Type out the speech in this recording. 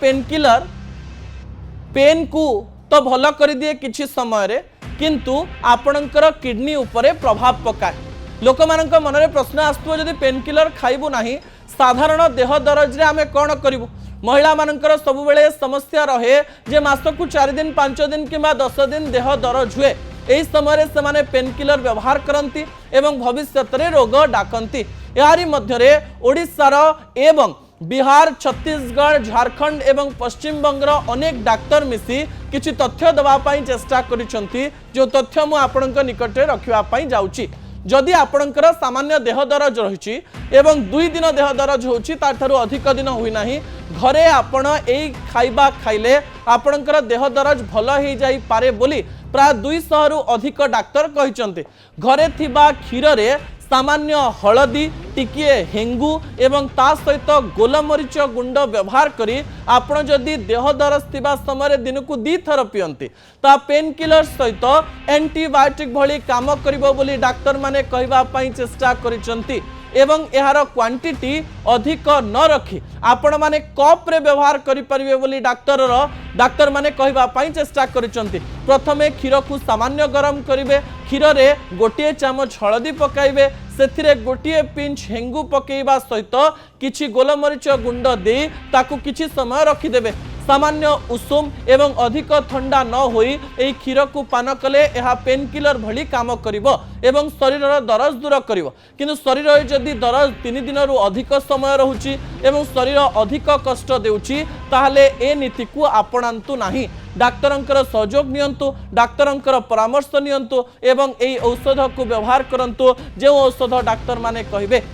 Pain killer pain को तो भल कर दिए किछि समय रे, किंतु आपणकर किडनी उपरे प्रभाव पकाए। लोक मान मन में प्रश्न आसुव जदि पेन किलर खाइबू नाही साधारण देह दरज रे आमे कौन करिवु। महिला मानकर सबुबेले समस्या रहे जे मासकु 4 दिन 5 दिन किंबा 10 दिन देह दरज हुए। एही समय से माने पेन किलर व्यवहार करती एवं भविष्य रे रोग डाकती। यारी मध्यरे ओडिशार एवं बिहार, छत्तीसगढ़, झारखंड एवं पश्चिम बंगर अनेक डाक्तर मिसी किछि तथ्य दबा पाई चेष्टा करिसंती, जो तथ्य मु आपनक निकटे रखिबा पाई जाउची। जदि आपणकर सामान्य देह दरज रही एवं 2 दिन देह दरज होची ताठारु अधिक दिन हुई नाही, घरे आपण एई खाइबा खाइले आपणकर देह दरज भल हो जाई पारे बोली प्राय 200 रु अधिक डाक्तर कहिसंती। घरे थिबा क्षीर रे सामान्य हलदी टिकिए हेंगू एवं ता सहित गोलमरीच गुंड व्यवहार करी आपण जदि देह दरज थिबा समय दिन को 2 थर पियंती ता पेन किलर सहित एंटीबायोटिक भली काम करिवो बोली डाक्तर माने कहबा पई चेष्टा करिसंती। एवं यार क्वांटिटी अधिक न रखी आपण माने कप रे व्यवहार करि परिबे बोली डाक्तर माने कहबा पई चेष्टा करिसंती। प्रथमे क्षीर को सामान्य गरम करिवे, क्षीर रे गोटे चामच हलदी पकाइबे, सेथिरे गोटे पिंच हेंगू पकेइबा सहित किछि गोलमरीच गुंड दे ताकू किछि समय रखिदेबे। सामान्य उषुम एवं अधिक ठंडा न होई एई क्षीर को पान कले यह पेन किलर भली काम करिवो एवं शरीर दरज दूर करिवो। किंतु शरीर जदि दरज 3 दिन रु अधिक समय रहुची एवं शरीर अधिक कष्ट देउची ताहले ए नीति को आपणांतु नाही। डाक्तरंकर सहयोग नियंतु, डाक्तरंकर परामर्श नियंतु एवं एई औषध को व्यवहार करंतु जे औषध डाक्तर माने कहिबे।